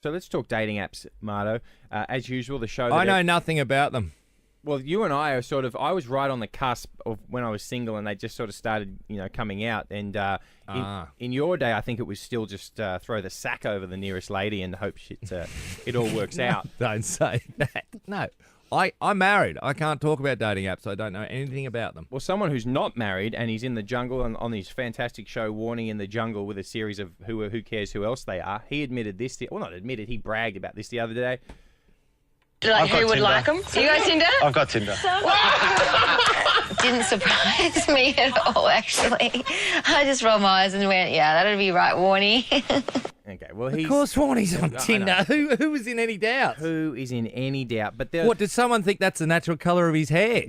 So let's talk dating apps, Marto. As usual, the show... I know nothing about them. Well, you and I are I was right on the cusp of when I was single and they just sort of started, coming out. And in your day, I think it was still just throw the sack over the nearest lady and hope it all works out. Don't say that. No. I'm married. I can't talk about dating apps. I don't know anything about them. Well, someone who's not married and he's in the jungle and on his fantastic show, Warning in the Jungle, with a series of who cares who else they are, he admitted this. Well, not admitted, he bragged about this the other day. Like who would like them? You got Tinder? I've got Tinder. Didn't surprise me at all, actually. I just rolled my eyes and went, yeah, that'd be right, Warnie. Okay, well, Of course Warnie's on Tinder. Who was in any doubt? Who is in any doubt? But what, did someone think that's the natural colour of his hair?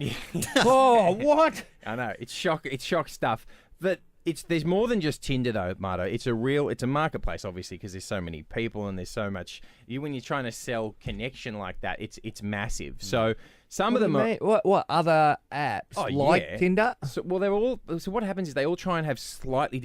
Oh, what? I know, it's shock stuff. But there's more than just Tinder though, Marto. It's a marketplace, obviously, because there's so many people and there's so much. When you're trying to sell connection like that, it's massive. So some of them are. What other apps Tinder? So they're all. So what happens is they all try and have a slightly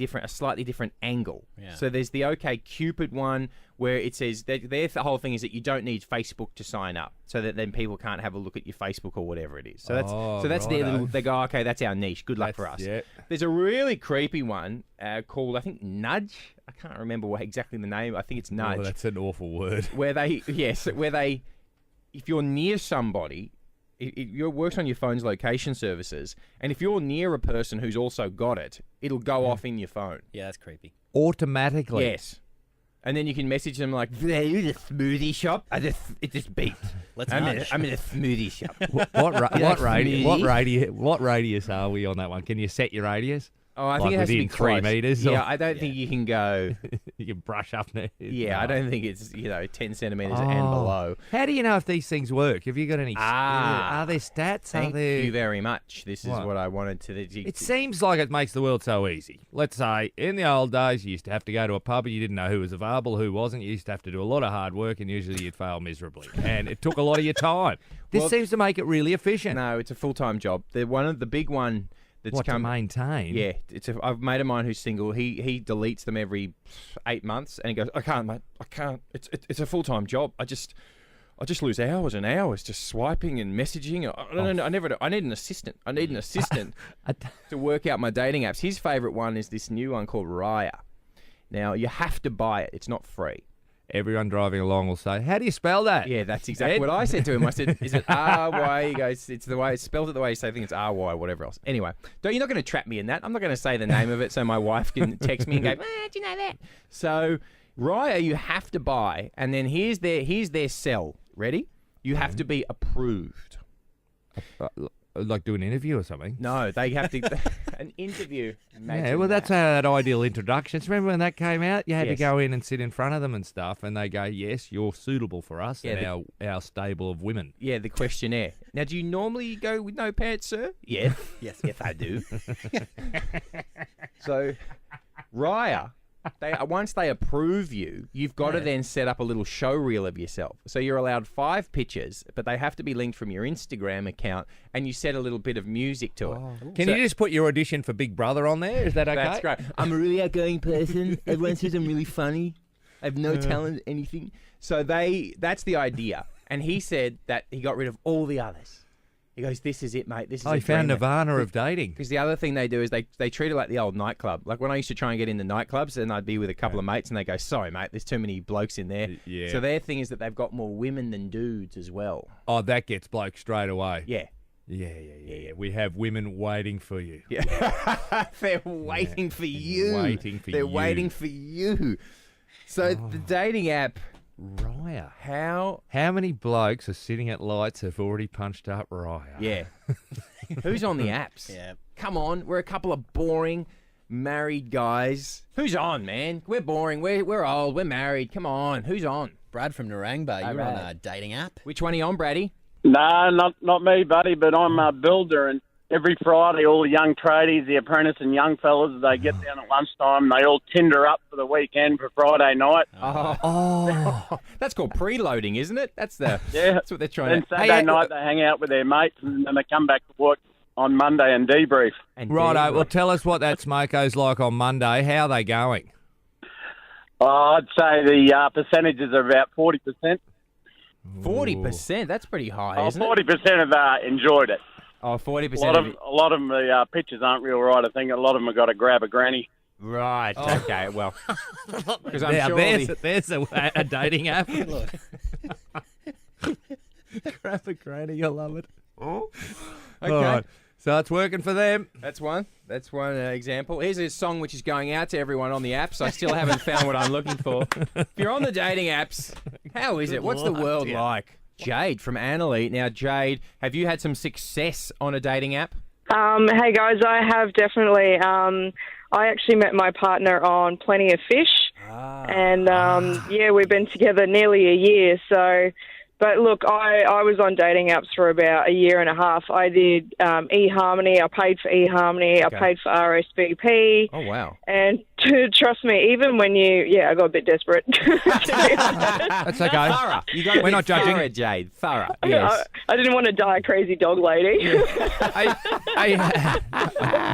different angle. Yeah. So there's the OkCupid one where it says their whole thing is that you don't need Facebook to sign up, so that then people can't have a look at your Facebook or whatever it is. So that's their little. They go, okay, that's our niche. Good luck for us. Yeah. There's a really creepy one called, I think, Nudge. I can't remember exactly the name. I think it's Nudge. Oh, that's an awful word. Where they, if you're near somebody, it works on your phone's location services, and if you're near a person who's also got it, it'll go off in your phone. Yeah, that's creepy. Automatically. Yes. And then you can message them like, "Are you the smoothie shop? It just beeped. I'm in a smoothie shop." What radius are we on that one? Can you set your radius? Oh, I think it has to be 3 meters. Yeah, I don't think you can go. You can brush up there. Yeah, I don't think it's 10 centimeters and below. How do you know if these things work? Have you got any? Are there stats? Thank you very much. This is what I wanted to. It seems like it makes the world so easy. Let's say in the old days, you used to have to go to a pub and you didn't know who was available, who wasn't. You used to have to do a lot of hard work, and usually you'd fail miserably, and it took a lot of your time. This seems to make it really efficient. No, it's a full-time job. The big one. To maintain? Yeah, I've mate of mine who's single. He deletes them every 8 months, and he goes, "I can't, mate. I can't. It's a full time job. I just lose hours and hours just swiping and messaging. I never do. I need an assistant. To work out my dating apps. His favourite one is this new one called Raya. Now you have to buy it. It's not free. Everyone driving along will say, "How do you spell that?" Yeah, that's exactly what I said to him. I said, "Is it R-Y?" He goes, "It's the way it's spelled it the way you say. I think it's R-Y, whatever else." Anyway, you're not going to trap me in that. I'm not going to say the name of it so my wife can text me and go, "Do you know that?" So, Raya, you have to buy, and then here's their sell. Ready? You have to be approved. Like do an interview or something? No, they have to an interview. Yeah, well, that's that ideal introduction. Remember when that came out? You had to go in and sit in front of them and stuff, and they go, "Yes, you're suitable for us and our stable of women." Yeah, the questionnaire. Now, do you normally go with no pants, sir? Yeah. yes, I do. So, Raya. Once they approve you, you've got to then set up a little show reel of yourself. So you're allowed 5 pictures, but they have to be linked from your Instagram account, and you set a little bit of music to it. Can you just put your audition for Big Brother on there? Is that okay? That's great. I'm a really outgoing person. Everyone says I'm really funny. I have no talent, anything. So that's the idea. And he said that he got rid of all the others. He goes, "This is it, mate. This is." He found Nirvana of dating. Because the other thing they do is they treat it like the old nightclub. Like when I used to try and get into nightclubs, and I'd be with a couple of mates, and they go, "Sorry, mate, there's too many blokes in there." Yeah. So their thing is that they've got more women than dudes as well. Oh, that gets blokes straight away. Yeah. Yeah. We have women waiting for you. Yeah. They're waiting for you. They're waiting for you. So the dating app. Raya. How many blokes are sitting at lights have already punched up Raya? Yeah. Who's on the apps? Yeah. Come on, we're a couple of boring married guys. Who's on, man? We're boring. We're old. We're married. Come on. Who's on? Brad from Narangba. You're on a dating app. Which one are you on, Braddy? No, not me, buddy, but I'm a builder, and every Friday all the young tradies, the apprentice and young fellas, they get down at lunchtime, they all Tinder up for the weekend for Friday night. Oh. That's called preloading, isn't it? That's what they're trying to do. And Saturday night they hang out with their mates, and then they come back to work on Monday and debrief. Righto, well, tell us what that smoko's like on Monday. How are they going? I'd say the percentages are about 40%. 40%? That's pretty high, isn't 40% have enjoyed it. Oh, 40%. A lot of them, the pitches aren't real right. I think a lot of them have got to grab a granny. Right. Okay. Well, because I'm Now, sure there's a dating app. Grab a granny, I love it. Okay. All right. So it's working for them. That's one. That's one example. Here's a song which is going out to everyone on the apps. I still haven't found what I'm looking for. If you're on the dating apps, how is it? What's the world like? Jade from Annalee. Now, Jade, have you had some success on a dating app? Hey guys, I have definitely. I actually met my partner on Plenty of Fish, and yeah, we've been together nearly a year. So, but look, I was on dating apps for about a year and a half. I did eHarmony. I paid for eHarmony. Okay. I paid for RSVP. Oh wow! And trust me, even when I got a bit desperate. That's okay. Thorough. We're not judging it, Jade. Thorough. Yes. I didn't want to die a crazy dog lady. I've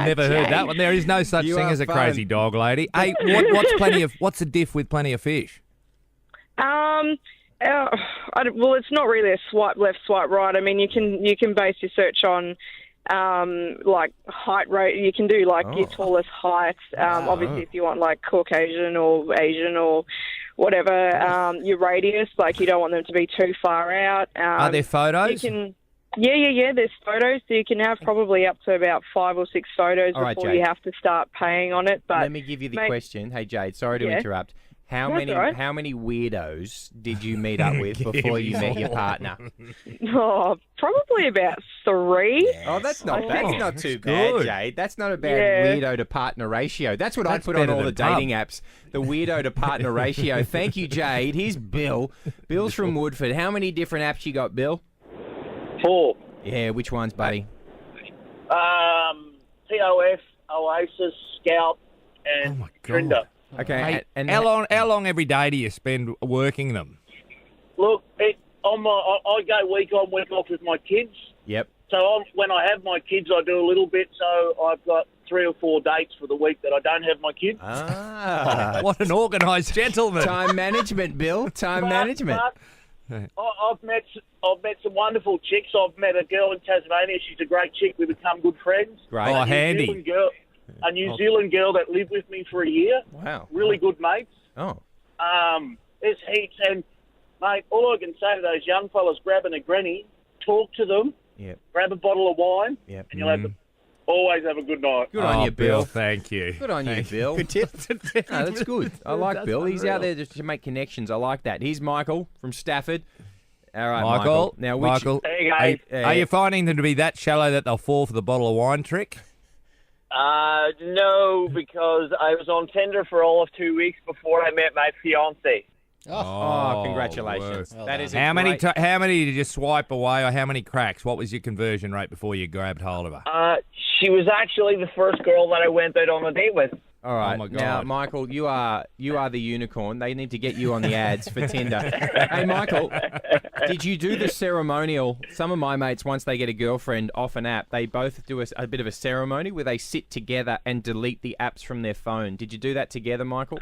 never heard that one. There is no such thing as a crazy dog lady. Hey, what's the diff with Plenty of Fish? Well, it's not really a swipe left, swipe right. I mean, you can base your search on like height rate. You can do like your tallest height. Obviously, if you want like Caucasian or Asian or whatever, your radius. Like you don't want them to be too far out. Are there photos? Yeah. There's photos, so you can have probably up to about 5 or 6 photos before you have to start paying on it. But let me give you the question. Hey, Jade, sorry to interrupt. How many weirdos did you meet up with before you met your partner? Oh, probably about 3. Oh, that's not too bad, Jade. That's not a bad weirdo to partner ratio. That's what I put on all the dating apps. The weirdo to partner ratio. Thank you, Jade. Here's Bill. Bill's from Woodford. How many different apps you got, Bill? 4. Yeah, which ones, buddy? TOF, Oasis, Scout, and Trinder. Okay, hey, and how long every day do you spend working them? Look, I go week on, week off with my kids. Yep. So when I have my kids, I do a little bit. So I've got 3 or 4 dates for the week that I don't have my kids. What an organised gentleman! Time management, Bill. Time management. I've met some wonderful chicks. I've met a girl in Tasmania. She's a great chick. We become good friends. Great. Oh, handy. A New Zealand girl that lived with me for a year. Wow. Really good mates. Oh. There's heaps. And, mate, all I can say to those young fellas grabbing a granny, talk to them, grab a bottle of wine, and you'll always have a good night. Good on you, Bill. Thank you. Good on you, Bill. Good tip. No, that's good. I like Bill. He's out there just to make connections. I like that. Here's Michael from Stafford. All right, Michael. Now, Michael, hey, guys. Are you finding them to be that shallow that they'll fall for the bottle of wine trick? No, because I was on Tinder for all of 2 weeks before I met my fiance. Oh, congratulations! Well, that is how many did you swipe away, or how many cracks? What was your conversion rate before you grabbed hold of her? She was actually the first girl that I went out on a date with. All right. Oh my God. Now, Michael, you are the unicorn. They need to get you on the ads for Tinder. Hey, Michael, did you do the ceremonial? Some of my mates, once they get a girlfriend off an app, they both do a bit of a ceremony where they sit together and delete the apps from their phone. Did you do that together, Michael?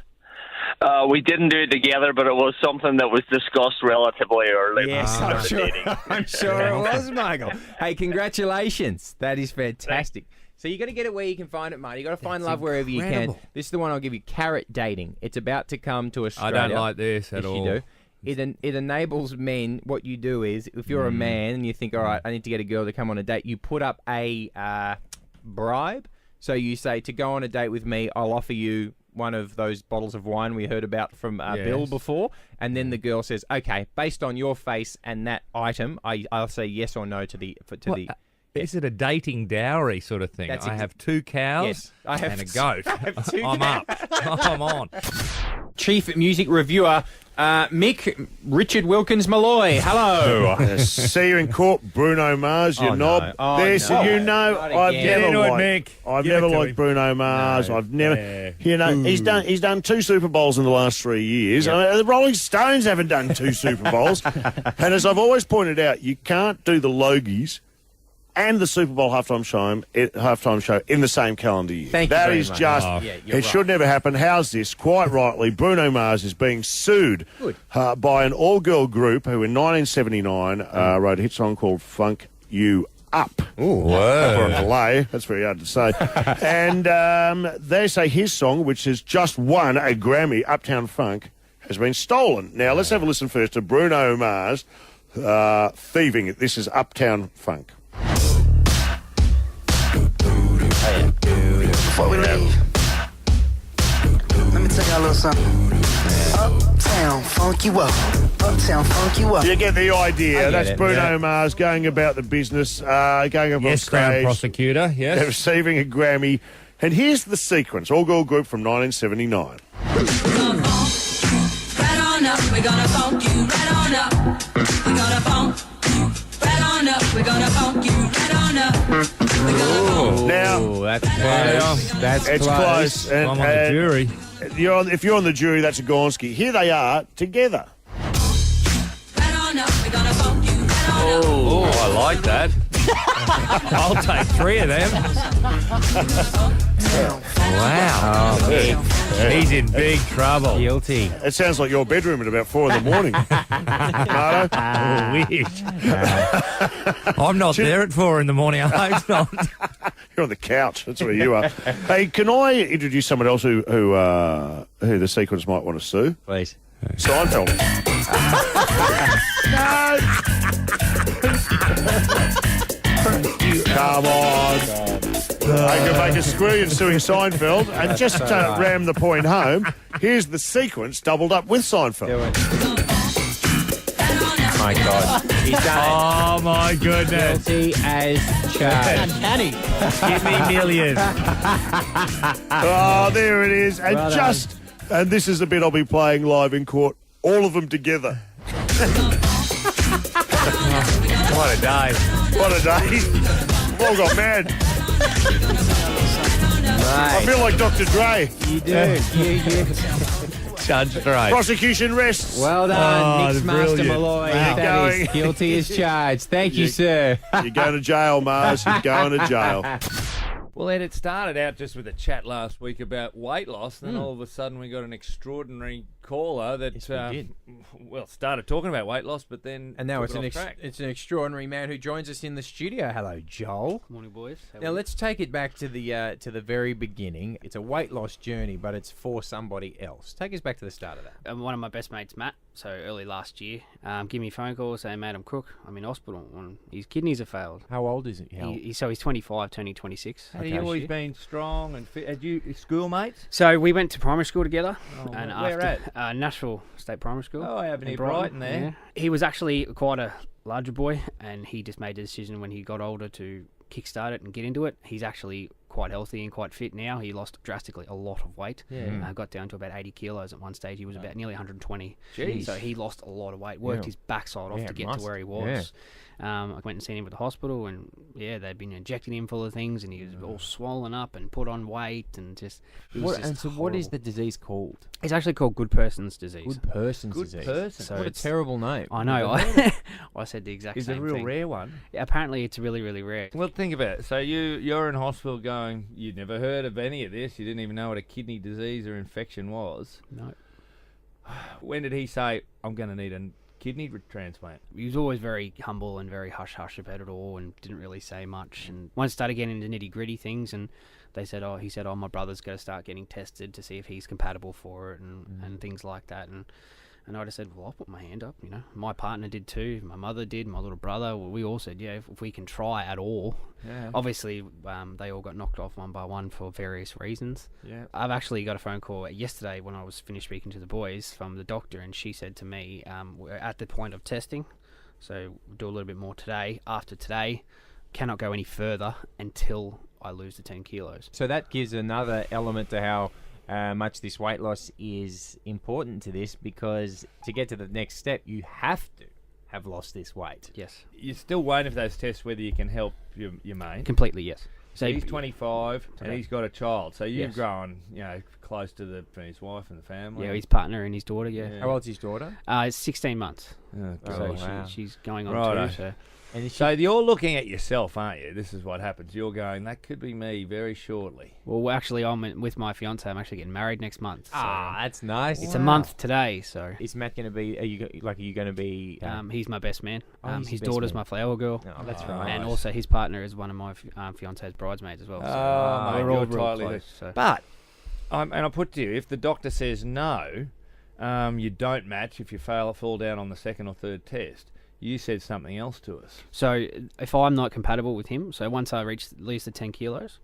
We didn't do it together, but it was something that was discussed relatively early. Yes, I'm sure it was, Michael. Hey, congratulations. That is fantastic. So you got to get it where you can find it, mate. You got to find love wherever you can. This is the one I'll give you. Carrot dating. It's about to come to Australia. I don't like this at all. You do. It enables men. What you do is, if you're a man and you think, all right, I need to get a girl to come on a date, you put up a bribe. So you say, to go on a date with me, I'll offer you one of those bottles of wine we heard about from Bill before. And then the girl says, okay, based on your face and that item, I'll say yes or no to the. Is it a dating dowry sort of thing? I have 2 cows and a goat. I'm up. I'm on. Chief music reviewer, Mick Richard Wilkins Malloy. Hello. See you in court, Bruno Mars, you knob. No. Oh, I've never liked Bruno Mars. No. I've never, he's done 2 Super Bowls in the last 3 years. I mean, the Rolling Stones haven't done 2 Super Bowls. And as I've always pointed out, you can't do the Logies and the Super Bowl halftime show in the same calendar year. Thank you that very is much. just, You're it should never happen. How's this? Quite rightly, Bruno Mars is being sued by an all-girl group who in 1979 wrote a hit song called Funk You Up. Whoa. For a delay. That's very hard to say. And they say his song, which has just won a Grammy, Uptown Funk, has been stolen. Now, let's have a listen first to Bruno Mars thieving it. This is Uptown Funk. Before we leave, let me tell y'all a little something. Uptown funk you up. Uptown funk you up. You get the idea. That's it, Bruno Mars going about the business, going up on Yes, Crown stage, prosecutor, yes. receiving a Grammy. And here's the sequence. All-girl group from 1979. Right on up, we're gonna funk you right on up. We're gonna funk you right on up. We're gonna funk you right on up. Now, That's it's close. And, I'm on the jury. if you're on the jury, that's a Gornsky. Here they are together. Right on up, we're gonna funk you right on up. Oh, I like that. I'll take 3 of them. Wow. He's in big trouble. Guilty. It sounds like your bedroom at about 4 in the morning. Marto? Oh, weird. I'm not there at 4 in the morning. I hope not. You're on the couch. That's where you are. Hey, can I introduce someone else who the sequence might want to sue? Please. Seinfeld. No. Come on. I can make a screw in suing Seinfeld. And just to ram the point home, here's the sequence doubled up with Seinfeld. Do it. My God. He's done it. Oh, my goodness. Guilty as charged. Uncanny. Give me millions. Oh, there it is. And and this is the bit I'll be playing live in court. All of them together. What a day. What a day. We've all got mad. I feel like Dr. Dre. You do. You. Judge Dre. Prosecution rests. Well done, Mixmaster brilliant. Malloy. Wow. That is guilty as charged. Thank you, sir. You're going to jail, Mars. You're going to jail. Well, Ed, it started out just with a chat last week about weight loss, and then all of a sudden we got an extraordinary caller that Yes, we did. started talking about weight loss, but then And now took it's it off track. an extraordinary man who joins us in the studio. Hello, Joel. Morning, boys. Now let's take it back to the very beginning. It's a weight loss journey, but it's for somebody else. Take us back to the start of that. One of my best mates, Matt, so early last year, give me a phone call saying, mate, I'm crook. I'm in hospital. His kidneys have failed. How old is he? So he's 25, turning 26. Have you always been strong and fit? Had you schoolmates? So we went to primary school together. And where at? Nashville State Primary School. Oh, I have in near Brighton there. Yeah. He was actually quite a larger boy, and he just made the decision when he got older to kickstart it and get into it. He's actually quite healthy and quite fit now. He lost drastically a lot of weight. Got down to about 80 kilos at one stage. He was about nearly 120. Jeez. So he lost a lot of weight, worked his backside off to get to where he was. Yeah. I went and seen him at the hospital, and they'd been injecting him full of things, and he was all swollen up and put on weight, and just. What is the disease called? It's actually called good person's disease. Good person's disease. So What a it's- terrible name. I know. I said the exact Is it same a real thing. rare one? Yeah, apparently it's really, really rare. Well, think about it. So you're in hospital going, you'd never heard of any of this. You didn't even know what a kidney disease or infection was. No. When did he say, I'm going to need a kidney transplant? He was always very humble and very hush-hush about it all and didn't really say much. And once started getting into nitty-gritty things, and he said, my brother's got to start getting tested to see if he's compatible for it and things like that. And I just said, well, I'll put my hand up, you know. My partner did too. My mother did. My little brother. We all said, if we can try at all. Yeah. Obviously, they all got knocked off one by one for various reasons. Yeah. I've actually got a phone call yesterday when I was finished speaking to the boys from the doctor, and she said to me, we're at the point of testing, so we'll do a little bit more today. After today, cannot go any further until I lose the 10 kilos. So that gives another element to how much this weight loss is important to this, because to get to the next step, you have to have lost this weight. Yes. You're still waiting for those tests whether you can help your mate. Completely, yes. So he's 25 and he's got a child. So you've Yes. grown, close to his wife and the family. Yeah, his partner and his daughter, yeah. How old's his daughter? It's 16 months. Oh, So God. she's going on Righto. 2. So. And So you're looking at yourself, aren't you? This is what happens. You're going, that could be me very shortly. Well, actually, I'm with my fiance. I'm actually getting married next month. So that's nice. It's a month today, so. Is Matt going to be? Are you going to be? He's my best man. He's His your best daughter's man. my flower girl. Oh, that's right. And also his partner is one of my fiance's bridesmaids as well. So Mate, we're all you're real totally close. So. But, and I put to you, if the doctor says no, you don't match if you fall down on the second or third test. You said something else to us. So if I'm not compatible with him, so once I reach at least the 10 kilos,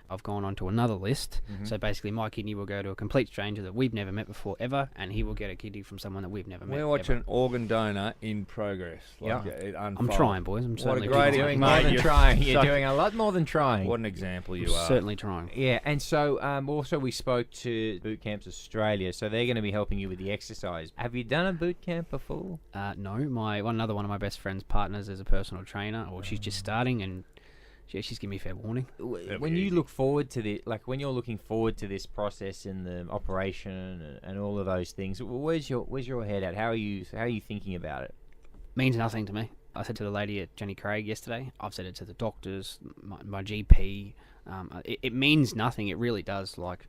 I've gone on to another list. Mm-hmm. So basically my kidney will go to a complete stranger that we've never met before ever, and he will get a kidney from someone that we've never met. We're watching organ donor in progress. Like it I'm unfolds. trying, boys. I'm What a certainly great doing mate, more than you're trying. You're doing a lot more than trying. What an example you I'm are. certainly trying. Yeah, and so also we spoke to Boot Camps Australia, so they're going to be helping you with the exercise. Have you done a boot camp before? No, another one of my best friend's partners is a personal trainer, or she's just starting, and she's giving me fair warning. When you look forward to the, like when you're looking forward to this process and the operation and all of those things, where's your head at? How are you thinking about it? Means nothing to me. I said to the lady at Jenny Craig yesterday, I've said it to the doctors, my GP. It means nothing. It really does. Like,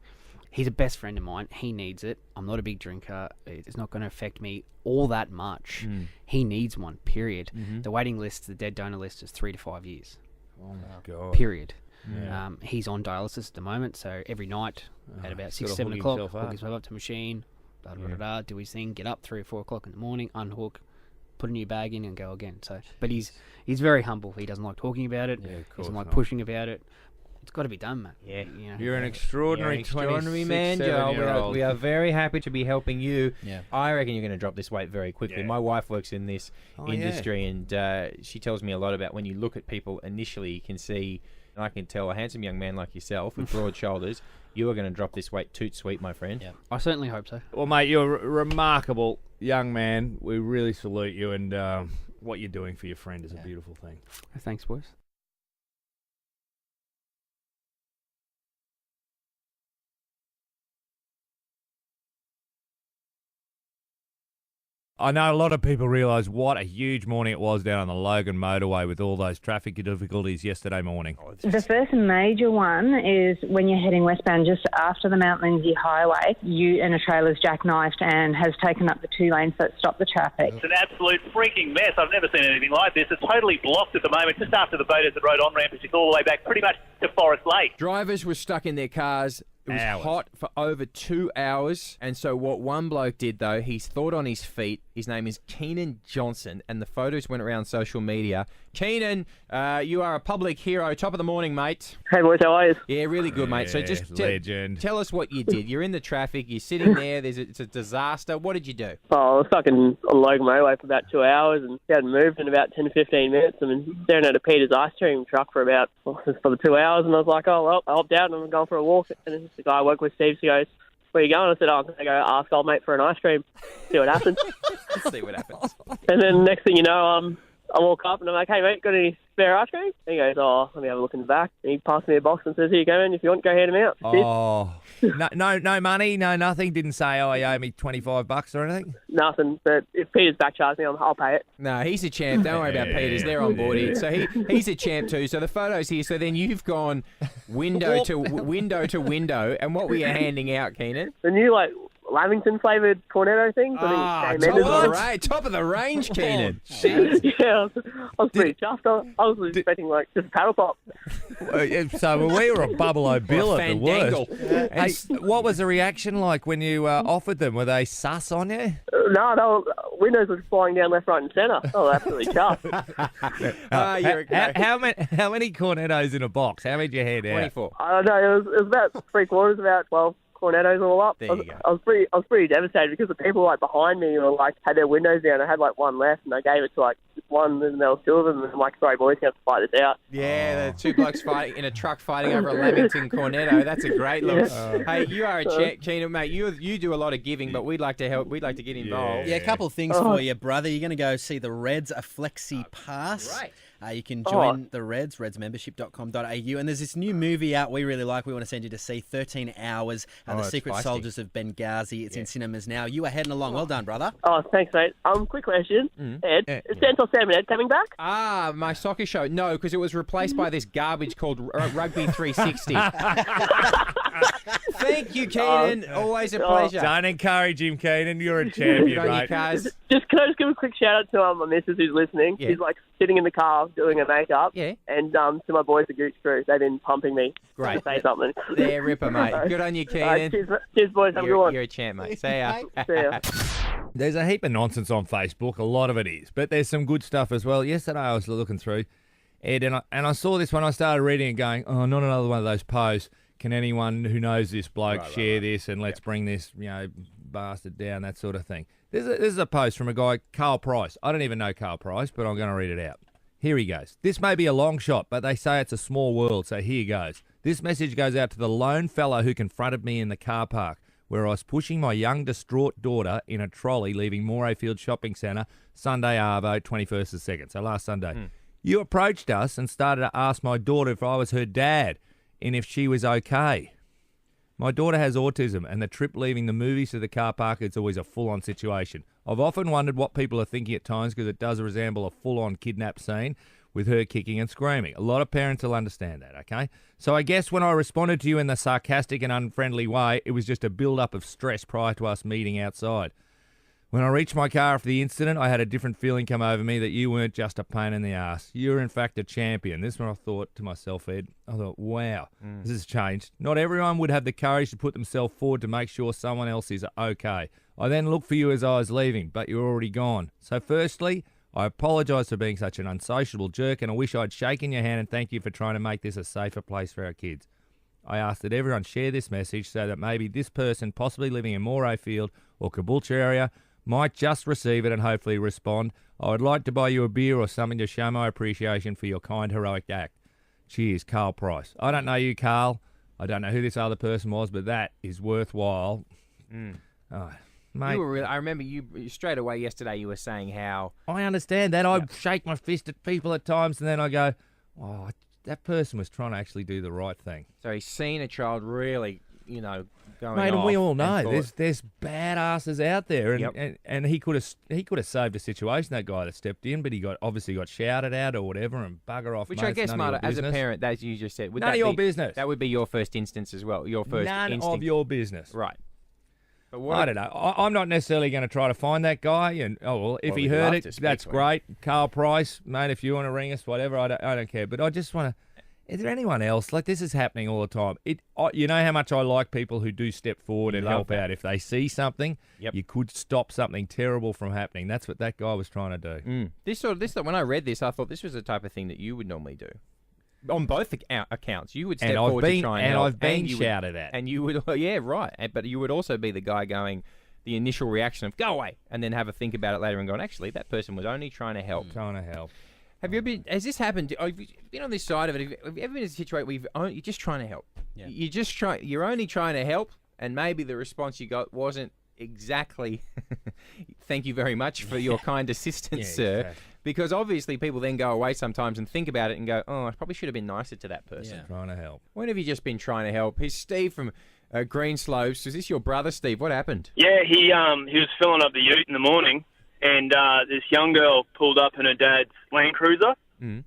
he's a best friend of mine. He needs it. I'm not a big drinker. It's not going to affect me all that much. He needs one, period. The waiting list, the dead donor list, is 3 to 5 years. Oh my God. Period. Yeah. He's on dialysis at the moment, so every night at about 6, gotta 7 hook o'clock, himself hook up. himself up to the machine, do his thing, get up 3 or 4 o'clock in the morning, unhook, put a new bag in, and go again. So, but he's very humble. He doesn't like talking about it. Yeah, of He course doesn't like not. pushing about it. It's got to be done, mate. Yeah. You know? You're an extraordinary, man, Joel. We are very happy to be helping you. Yeah. I reckon you're going to drop this weight very quickly. Yeah. My wife works in this Oh, industry, and she tells me a lot about when you look at people initially, you can see, and I can tell a handsome young man like yourself with broad shoulders, you are going to drop this weight toot sweet, my friend. Yeah. I certainly hope so. Well, mate, you're a remarkable young man. We really salute you, and what you're doing for your friend is a beautiful thing. Thanks, boys. I know a lot of people realise what a huge morning it was down on the Logan motorway with all those traffic difficulties yesterday morning. The first major one is when you're heading westbound just after the Mount Lindsay Highway, a trailer's jackknifed and has taken up the 2 lanes that stop the traffic. It's an absolute freaking mess. I've never seen anything like this. It's totally blocked at the moment, just after the Boaters Road on-ramp, which is all the way back pretty much to Forest Lake. Drivers were stuck in their cars. It was hot for over 2 hours. And so what one bloke did, though, he's thought on his feet. His name is Keenan Johnson, and the photos went around social media. Keenan, you are a public hero. Top of the morning, mate. Hey, boys, how are you? Yeah, really good, mate. So just tell us what you did. You're in the traffic. You're sitting there. It's a disaster. What did you do? Oh, I was stuck on Logan Motorway for about 2 hours and we hadn't moved in about 10 to 15 minutes. I've been staring at a Peter's ice cream truck for about the 2 hours, and I was like, oh, well, I hopped out and I'm going for a walk. And then the guy I work with, Steve, he goes, where are you going? I said, I'm going to go ask old mate for an ice cream, see what happens. See what happens. And then next thing you know, I walk up and I'm like, hey, mate, got any spare ice cream? And he goes, oh, let me have a look in the back. And he passed me a box and says, here you go, man. If you want, go hand him out. Oh, no money, no nothing. Didn't say, oh, you owe me $25 or anything? Nothing, but if Peter's back charged me, I'll pay it. No, he's a champ. Don't worry about Peters. They're on board here. So he's a champ too. So the photos here. So then you've gone window to window. And what were you handing out, Keenan? The new, Lamington flavoured cornetto things. Top of the range, Keenan. Yeah, I was pretty chuffed. I was expecting just a paddle pop. So we were a Bubble Bill at the worst. Hey, what was the reaction like when you offered them? Were they sus on you? No, windows were flying down left, right, and centre. Oh, absolutely chuffed. How many cornettos in a box? How many did you hand out? 24. I don't know. It was about 3/4, about 12. Cornettos all up. There you go. I was pretty devastated because the people behind me were had their windows down. I had one left, and I gave it to one, and there was 2 of them. And I'm sorry, boys, you have to fight this out. Yeah, the 2 blokes fighting in a truck fighting over a Lamington cornetto. That's a great look. Hey, you are a champ, Keenan, mate. You do a lot of giving, but we'd like to help. We'd like to get involved. Yeah, a couple of things for you, brother. You're going to go see the Reds, a Flexi Pass. Right. You can join the Reds, redsmembership.com.au. And there's this new movie out we really like. We want to send you to see 13 Hours, The Secret Soldiers of Benghazi. It's in cinemas now. You are heading along. Well done, brother. Oh, thanks, mate. Quick question. Ed, is Dental Sam and Ed coming back? My soccer show. No, because it was replaced by this garbage called Rugby 360. Thank you, Keenan. Always a pleasure. Don't encourage him, Keenan. You're a champion, mate. Can I just give a quick shout out to my missus who's listening? Yeah. She's like sitting in the car doing her makeup. Yeah. And to my boys, the Gooch Crew, they've been pumping me Great. to say something. There, Ripper, mate. Good on you, Keenan. Cheers, boys. Have a good one. You're a champ, mate. See ya. See ya. There's a heap of nonsense on Facebook. A lot of it is. But there's some good stuff as well. Yesterday I was looking through, Ed, and I saw this when I started reading and going, oh, not another one of those posts. Can anyone who knows this bloke share this and let's bring this, bastard down, that sort of thing. This is a post from a guy, Carl Price. I don't even know Carl Price, but I'm going to read it out. Here he goes. This may be a long shot, but they say it's a small world, so here goes. This message goes out to the lone fella who confronted me in the car park where I was pushing my young, distraught daughter in a trolley leaving Morayfield Shopping Centre Sunday Arvo, 21st of 2nd, so last Sunday. You approached us and started to ask my daughter if I was her dad and if she was okay. My daughter has autism, and the trip leaving the movies to the car park is always a full-on situation. I've often wondered what people are thinking at times because it does resemble a full-on kidnap scene with her kicking and screaming. A lot of parents will understand that, okay? So I guess when I responded to you in the sarcastic and unfriendly way, it was just a build-up of stress prior to us meeting outside. When I reached my car after the incident, I had a different feeling come over me that you weren't just a pain in the ass. You're, in fact, a champion. This is what I thought to myself, Ed. I thought, wow, this has changed. Not everyone would have the courage to put themselves forward to make sure someone else is okay. I then looked for you as I was leaving, but you're already gone. So firstly, I apologise for being such an unsociable jerk, and I wish I'd shaken your hand and thank you for trying to make this a safer place for our kids. I ask that everyone share this message so that maybe this person, possibly living in Morayfield or Caboolture area, might just receive it and hopefully respond. I would like to buy you a beer or something to show my appreciation for your kind, heroic act. Cheers, Carl Price. I don't know you, Carl. I don't know who this other person was, but that is worthwhile. Oh, mate. You were really, I remember you straight away yesterday you were saying how... I understand that. I shake my fist at people at times and then I go, oh, that person was trying to actually do the right thing. So he's seen a child really, going Mate, and we all know thought, there's badasses out there, and he could have saved a situation. That guy that stepped in, but he obviously got shouted at or whatever, and bugger off. Which mates, I guess, Marto, as a business. parent, as you just said, None of your business. That would be your first instance as well. Your first none instinct. of your business. Right. But I don't know. I'm not necessarily going to try to find that guy, and if he heard it, that's great. Carl Price, mate. If you want to ring us, whatever, I don't care. But I just want to. Is there anyone else? Like, this is happening all the time. You know how much I like people who do step forward and help out. If they see something, you could stop something terrible from happening. That's what that guy was trying to do. When I read this, I thought this was the type of thing that you would normally do. On both accounts, you would step forward to try and help. I've been shouted at. And you would, yeah, right. But you would also be the guy going, the initial reaction of, go away, and then have a think about it later and going, actually, that person was only trying to help. Have you been? Has this happened? Have you been on this side of it? Have you ever been in a situation where you're just trying to help? Yeah. You're only trying to help, and maybe the response you got wasn't exactly. Thank you very much for your kind assistance, sir. Exactly. Because obviously people then go away sometimes and think about it and go, oh, I probably should have been nicer to that person. Trying to help. When have you just been trying to help? Here's Steve from Greenslopes. Is this your brother, Steve? What happened? Yeah, he was filling up the ute in the morning. And this young girl pulled up in her dad's Land Cruiser, and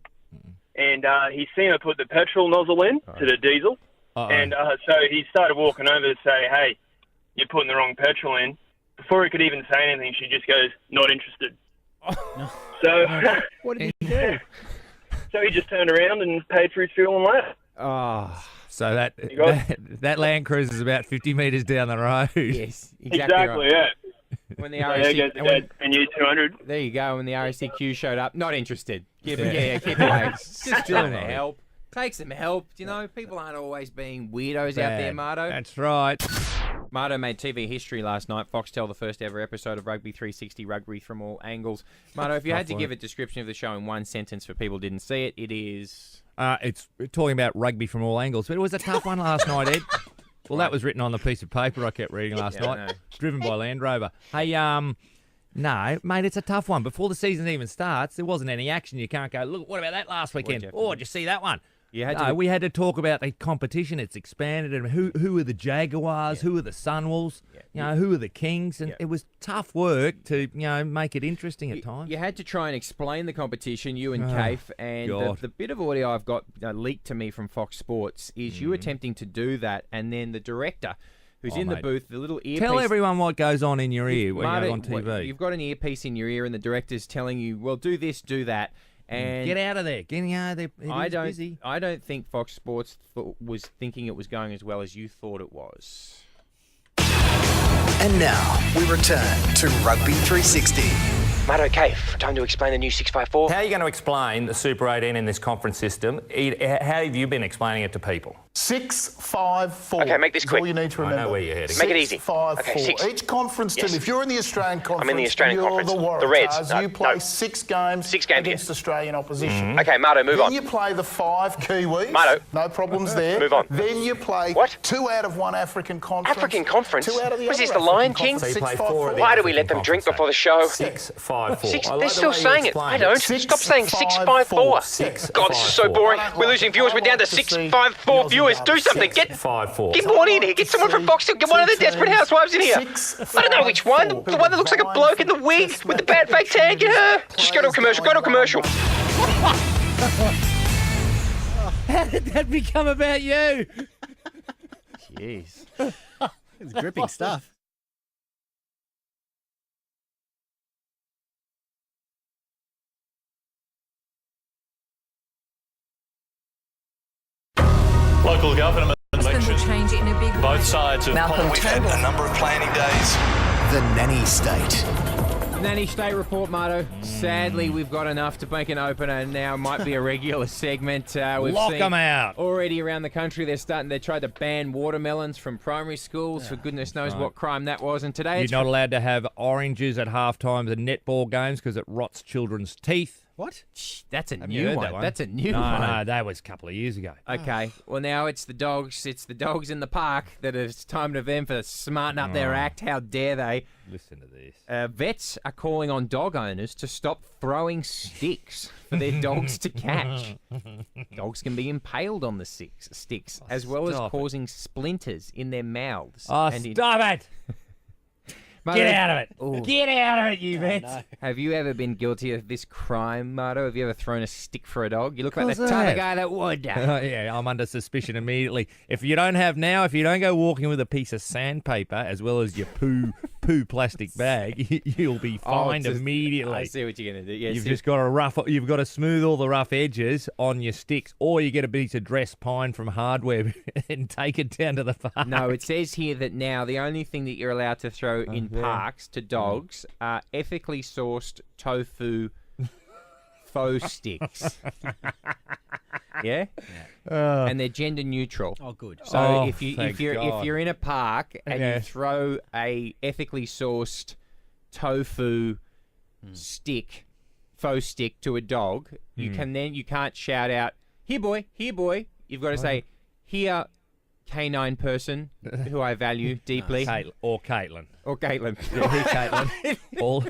he seen her put the petrol nozzle in to the diesel. And so he started walking over to say, hey, you're putting the wrong petrol in. Before he could even say anything, she just goes, not interested. So what did he do? So he just turned around and paid for his fuel and left. So that Land Cruiser is about 50 metres down the road. Yes, exactly right. When the RSC, there you go. When the RSCQ showed up, not interested. Keep away. Just trying to help. Take some help. People aren't always being weirdos out there, Marto. That's right. Marto made TV history last night. Foxtel, the first ever episode of Rugby 360, Rugby from all angles. Marto, if you had to give a description of the show in one sentence for people who didn't see it, it is... It's talking about rugby from all angles, but it was a tough one last night, Ed. Well, that was written on the piece of paper I kept reading last night, driven by Land Rover. Hey, No, mate, it's a tough one. Before the season even starts, there wasn't any action. You can't go, look, what about that last weekend? Oh, did you see that one? We had to talk about the competition. It's expanded, and who are the Jaguars? Who are the Sunwolves? Who are the Kings? And it was tough work to make it interesting at times. You had to try and explain the competition, you and Kafe, and the bit of audio I've got leaked to me from Fox Sports is you attempting to do that, and then the director, who's in the booth, the little earpiece. Tell everyone what goes on in your ear when you're on TV. You've got an earpiece in your ear, and the director's telling you, well, do this, do that. And get out of there. Busy. I don't think Fox Sports was thinking it was going as well as you thought it was. And now we return to Rugby 360. Marto, Kafe, time to explain the new 654. How are you going to explain the Super 18 in this conference system? How have you been explaining it to people? 654. Okay, make this quick. All you need to remember. I know where you're heading. Make it easy. 654. Okay, 6. Each conference team, if you're in the Australian conference, I'm in the Australian conference. The Waratahs, the Reds. you play 6 games against Australian opposition. Okay, Marto, move on. Then you play the 5 Kiwis. Marto. No problems there. Move on. Then you play 2 out of 1 African conference. African conference? 2 out of the Was other this the Lion King? Conference. 654. Why do we let them drink before the show? 654. They're still saying it. I don't. Stop saying 654. God, this is so boring. We're losing viewers. We're down to 654 viewers. Do something. Get one in here. Get someone from Fox to get one of the Desperate Housewives in here. I don't know which one. The one that looks like a bloke in the wig with the bad fake tan. Get her. Just go to a commercial. Go to a commercial. How did that become about you? Jeez. It's gripping stuff. Local government election. Change it in a big way. Both sides of We've had a number of planning days. The Nanny State. Nanny State report, Marto. Sadly, we've got enough to make an opener. Now might be a regular segment. We've Lock seen them out. already around the country. They tried to ban watermelons from primary schools. For goodness knows what crime that was. And today You're not allowed to have oranges at halftime at netball games because it rots children's teeth. What? That's a new one. That's a new one. No, that was a couple of years ago. Okay. Well, now it's the dogs. It's the dogs in the park that it's time to them for smarten up their act. How dare they? Listen to this. Vets are calling on dog owners to stop throwing sticks for their dogs to catch. Dogs can be impaled on the sticks, as well as causing splinters in their mouths. Oh, stop it! Get out of it! Ooh. Get out of it, you vets! No. Have you ever been guilty of this crime, Marto? Have you ever thrown a stick for a dog? You look like the type of guy that would. Yeah, I'm under suspicion immediately. If you don't go walking with a piece of sandpaper as well as your poo plastic bag, you'll be fined immediately. I see what you're gonna do. Yeah, you've got to smooth all the rough edges on your sticks, or you get a piece of dressed pine from Hardware and take it down to the park. No, it says here that now the only thing that you're allowed to throw in parks to dogs are ethically sourced tofu faux sticks. Yeah? And they're gender neutral. Oh, good. So if you're in a park and you throw a ethically sourced tofu faux stick to a dog, you can't shout out, "Here boy, here boy." You've got to say, "Here, canine person who I value deeply." Caitlin. Caitlin. Yeah, he Caitlin. All.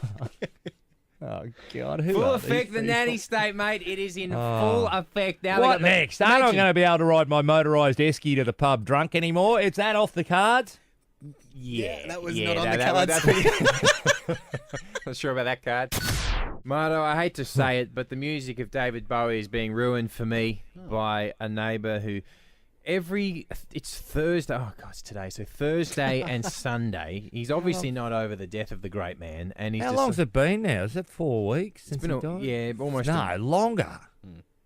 Oh, God. Full effect, the Nanny State, mate. It is in full effect. Now what next? I'm not going to be able to ride my motorised esky to the pub drunk anymore. Is that off the cards? Yeah, that was not on the cards. Not sure about that card. Marto, I hate to say it, but the music of David Bowie is being ruined for me by a neighbour who... It's Thursday. Oh God, it's today. So Thursday and Sunday. He's obviously not over the death of the great man. And he's how long's it been now? Is it 4 weeks since he died? Yeah, almost. No, longer.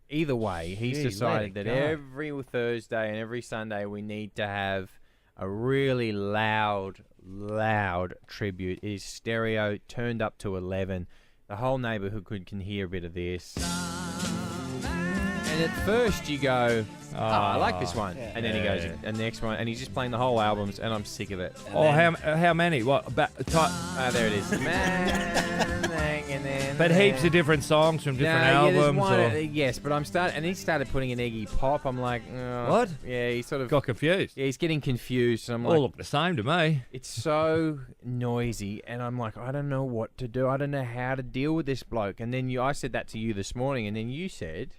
Either way, he's decided that every Thursday and every Sunday we need to have a really loud tribute. It is stereo turned up to 11. The whole neighbourhood can hear a bit of this. And at first you go, I like this one. And then he goes, and the next one, and he's just playing the whole albums, and I'm sick of it. Oh, how many? What? There it is. But heaps of different songs from different albums. Yes, but and he started putting an Iggy Pop. I'm like, what? Yeah, he sort of got confused. Yeah, he's getting confused. And I'm like, all look the same to me. It's so noisy, and I'm like, I don't know what to do. I don't know how to deal with this bloke. And then I said that to you this morning, and then you said,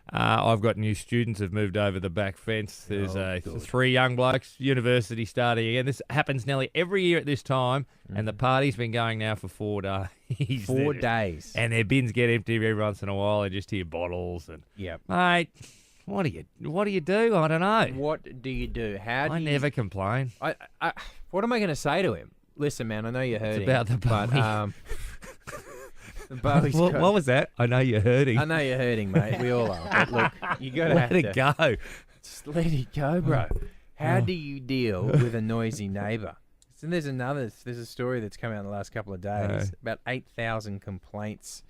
I've got new students have moved over the back fence. There's 3 young blokes, university starting again. This happens nearly every year at this time, and the party's been going now for 4 days. 4 days. And their bins get empty every once in a while. I just hear bottles. And yep. Mate, what do you do? I don't know. What do you do? I never complain. What am I going to say to him? Listen, man, I know you're hurting. It's about the Bowie. But, what was that? I know you're hurting. I know you're hurting, mate. We all are. But look, you got to let it go. Just let it go, bro. How do you deal with a noisy neighbour? And there's a story that's come out in the last couple of days. About 8,000 complaints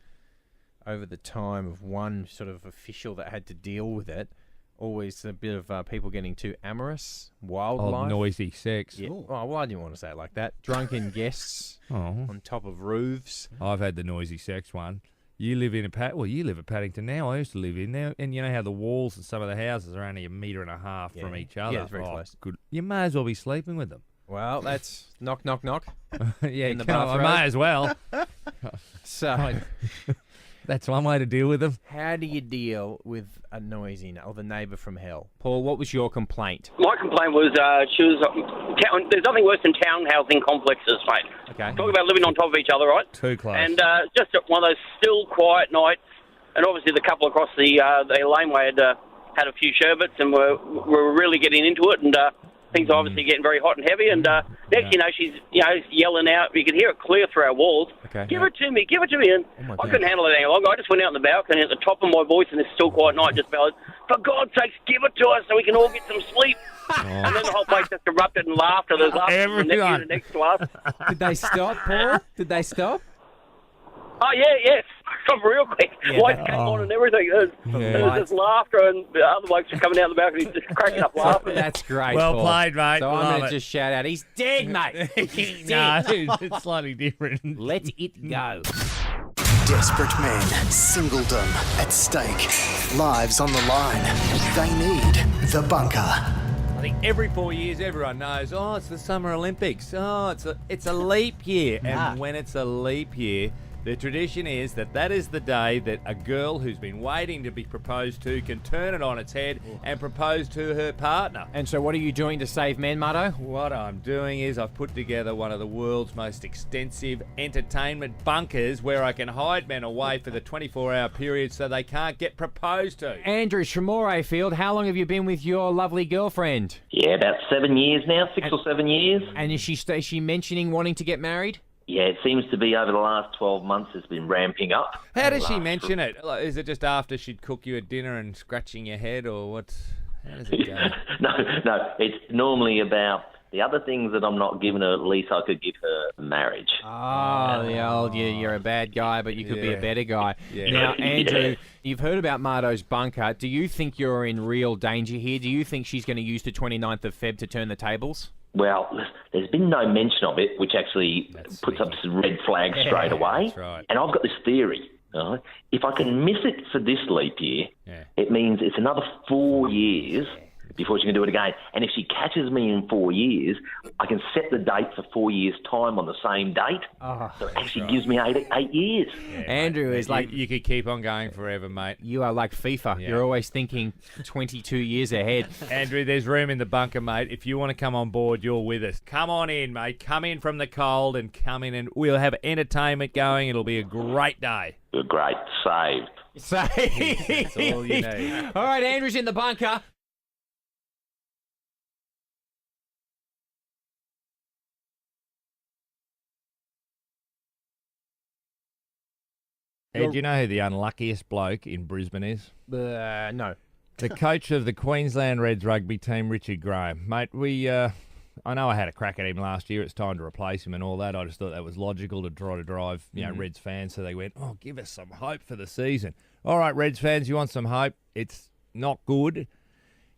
over the time of one sort of official that had to deal with it. Always a bit of people getting too amorous, wildlife. Noisy sex. Yeah. Oh, well, I didn't want to say it like that. Drunken guests on top of roofs. I've had the noisy sex one. You live in you live at Paddington now. I used to live in there. And you know how the walls of some of the houses are only 1.5 meters from each other? Yeah, it's very close. Good. You may as well be sleeping with them. Well, that's knock, knock, knock. Yeah, in the I may as well. So... That's one way to deal with them. How do you deal with a noisy or the neighbour from hell? Paul, what was your complaint? My complaint was there's nothing worse than townhousing complexes, mate. Okay. Talk about living on top of each other, right? Too close. And just one of those still, quiet nights. And obviously the couple across the laneway had a few sherbets and were really getting into it. And things are obviously getting very hot and heavy. And next, she's yelling out. You could hear it clear through our walls. Okay. Give it to me. And I couldn't handle it any longer. I just went out on the balcony at the top of my voice in this still quiet night, just bellowed, "For God's sakes, give it to us so we can all get some sleep." And then the whole place just erupted in laughter. There's laughter from the unit next to us. Did they stop, Paul? Did they stop? Oh, yes. Stop real quick. Yeah, Lights came on and everything. There was just laughter, and the other blokes were coming out the balcony just cracking up laughing. That's great, Well Paul. played, mate. So I'm going to just shout out, he's dead, mate. He's dead. No, it's slightly different. Let it go. Desperate men, singledom at stake, lives on the line. They need the bunker. I think every 4 years, everyone knows, it's the Summer Olympics. It's a leap year. And when it's a leap year, the tradition is that is the day that a girl who's been waiting to be proposed to can turn it on its head and propose to her partner. And so what are you doing to save men, Marto? What I'm doing is I've put together one of the world's most extensive entertainment bunkers where I can hide men away for the 24-hour period so they can't get proposed to. Andrew Tremorayfield, how long have you been with your lovely girlfriend? Yeah, about 7 years now, 6 or 7 years. And is she mentioning wanting to get married? Yeah, it seems to be over the last 12 months it's been ramping up. How does she mention it? Like, is it just after she'd cook you a dinner and scratching your head, or how does it go? No, it's normally about the other things that I'm not giving her, at least I could give her marriage. Oh, the old, you're a bad guy, but you could be a better guy. Yeah. Now, Andrew, you've heard about Marto's bunker. Do you think you're in real danger here? Do you think she's going to use the 29th of Feb to turn the tables? Well, there's been no mention of it, which actually puts up some red flags straight away. That's right. And I've got this theory. If I can miss it for this leap year, it means it's another 4 years before she can do it again. And if she catches me in 4 years, I can set the date for 4 years' time on the same date. So it actually gives me 8 years. Yeah, Andrew is like... You could keep on going forever, mate. You are like FIFA. Yeah. You're always thinking 22 years ahead. Andrew, there's room in the bunker, mate. If you want to come on board, you're with us. Come on in, mate. Come in from the cold and come in and we'll have entertainment going. It'll be a great day. Great. Saved. Saved. That's all you need. All right, Andrew's in the bunker. Ed, do you know who the unluckiest bloke in Brisbane is? No. The coach of the Queensland Reds rugby team, Richard Graham. Mate, I know I had a crack at him last year. It's time to replace him and all that. I just thought that was logical to try to drive, Reds fans. So they went, give us some hope for the season. All right, Reds fans, you want some hope? It's not good.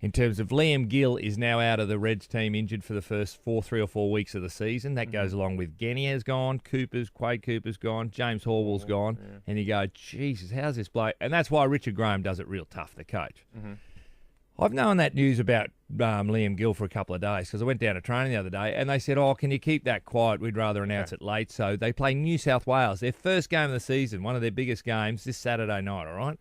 In terms of Liam Gill is now out of the Reds team, injured for the first 3 or 4 weeks of the season. That goes along with Genia's gone, Quade Cooper's gone, James Horwell's gone. Yeah. And you go, Jesus, how's this bloke? And that's why Richard Graham does it real tough, the coach. I've known that news about Liam Gill for a couple of days because I went down to training the other day and they said, can you keep that quiet? We'd rather announce it late. So they play New South Wales, their first game of the season, one of their biggest games, this Saturday night, all right?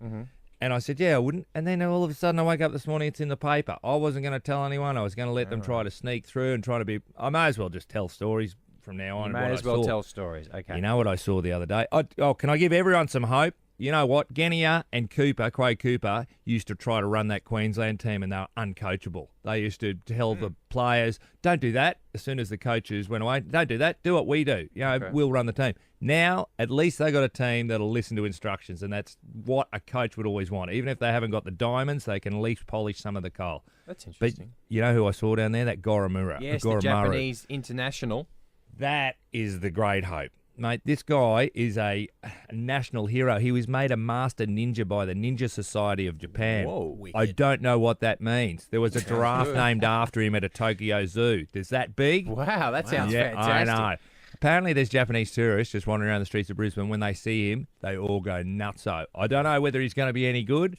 And I said, yeah, I wouldn't. And then all of a sudden I wake up this morning, it's in the paper. I wasn't going to tell anyone. I was going to let them try to sneak through and try to be... I may as well just tell stories from now on. You may as well tell stories, okay. You know what I saw the other day? Can I give everyone some hope? You know what? Genia and Quade Cooper, used to try to run that Queensland team and they were uncoachable. They used to tell the players, don't do that. As soon as the coaches went away, don't do that. Do what we do. We'll run the team. Now, at least they got a team that'll listen to instructions, and that's what a coach would always want. Even if they haven't got the diamonds, they can at least polish some of the coal. That's interesting. But you know who I saw down there? That Goromura. Yes, the Japanese international. That is the great hope. Mate, this guy is a national hero. He was made a master ninja by the Ninja Society of Japan. Whoa, I don't know what that means. There was a giraffe named after him at a Tokyo Zoo. Is that big? Wow, that sounds I fantastic. know. Apparently there's Japanese tourists just wandering around the streets of Brisbane. When they see him, they all go nutso. I don't know whether he's going to be any good,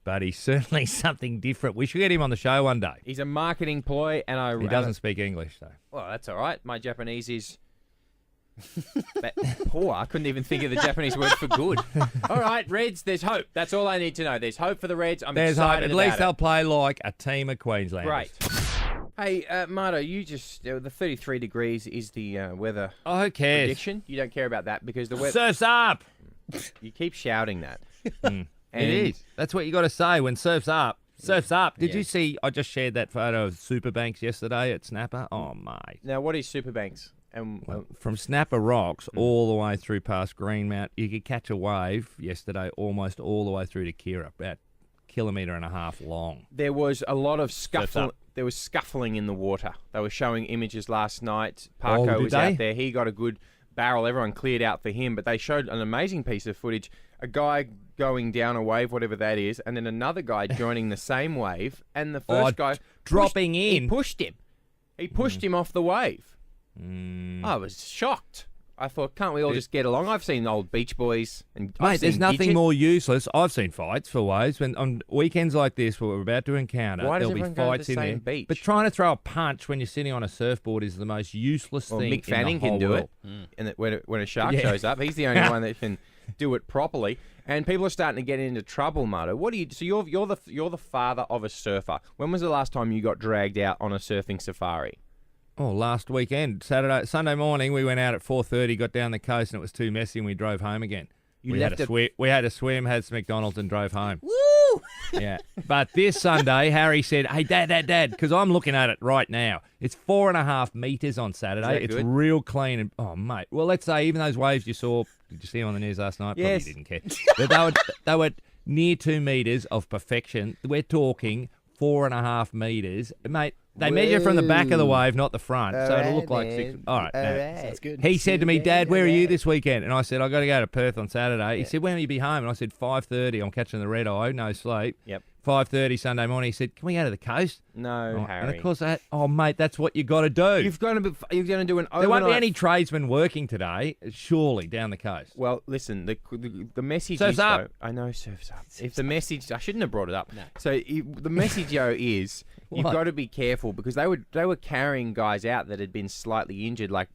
but he's certainly something different. We should get him on the show one day. He's a marketing ploy, and he doesn't speak English, though. Well, that's all right. My Japanese is... poor. I couldn't even think of the Japanese word for good. All right, Reds, there's hope. That's all I need to know. There's hope for the Reds. I'm excited about it. At least they'll play like a team of Queenslanders. Great. Hey, Marto, you just... the 33 degrees is the weather who cares? prediction. You don't care about that because the weather... Surf's up! You keep shouting that. It is. That's what you got to say when surf's up. Surf's up. Did you see... I just shared that photo of Superbanks yesterday at Snapper. Oh, mate. Now, what is Superbanks? From Snapper Rocks all the way through past Greenmount, you could catch a wave yesterday almost all the way through to Kira, about 1.5 kilometres long. There was a lot of scuffling. There was scuffling in the water. They were showing images last night. Parko was out there. He got a good barrel. Everyone cleared out for him, but they showed an amazing piece of footage. A guy going down a wave, whatever that is, and then another guy joining the same wave, and the first guy dropping in. He pushed him. He pushed him off the wave. I was shocked. I thought, can't we all just get along? I've seen old Beach Boys. And Mate, there's nothing more useless. I've seen fights for waves. When on weekends like this, what we're about to encounter, there'll be fights in there. Beach? But trying to throw a punch when you're sitting on a surfboard is the most useless thing. Mick Fanning in the can do world. it. And when a shark shows up, he's the only one that can do it properly. And people are starting to get into trouble, Marto. What do you? So you're the father of a surfer. When was the last time you got dragged out on a surfing safari? Oh, last weekend, Sunday morning, we went out at 4:30, got down the coast, and it was too messy, and we drove home again. We had a swim, had some McDonald's, and drove home. Woo! Yeah. But this Sunday, Harry said, "Hey, Dad," because I'm looking at it right now. It's 4.5 metres on Saturday. It's real clean. And oh, mate. Well, let's say even those waves you saw. Did you see them on the news last night? Yes. Probably didn't care. But they were near 2 metres of perfection. We're talking 4.5 metres, mate. They measure from the back of the wave, not the front, so it'll look like 6. All right. That's good. He said to me, "Dad, where are you this weekend?" And I said, "I got to go to Perth on Saturday." He said, "When will you be home?" And I said, 5:30. I'm catching the red eye, no sleep. Yep. 5:30 Sunday morning. He said, "Can we go to the coast?" No, Harry. And of course, mate, that's what you got to do. You're going to do an overnight... There won't be any tradesmen working today, surely, down the coast. Well, listen, the message Surf's is... up. I know, surf's up. If the message... I shouldn't have brought it up. No. So the message, is... You've got to be careful because they were carrying guys out that had been slightly injured, like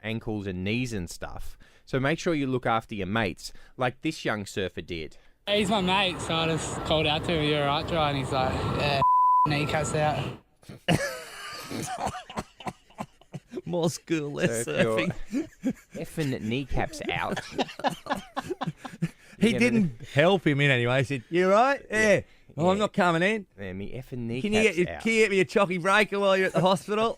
ankles and knees and stuff. So make sure you look after your mates, like this young surfer did. He's my mate, so I just called out to him, "You're right, Dry," and he's like, "Yeah, kneecaps out." More school, less surfing. Effing kneecaps out. He didn't help him in anyway. He said, "You right? Yeah. Oh, I'm not coming in. Yeah, me effing kneecaps Can you get me a chocky breaker while you're at the hospital?"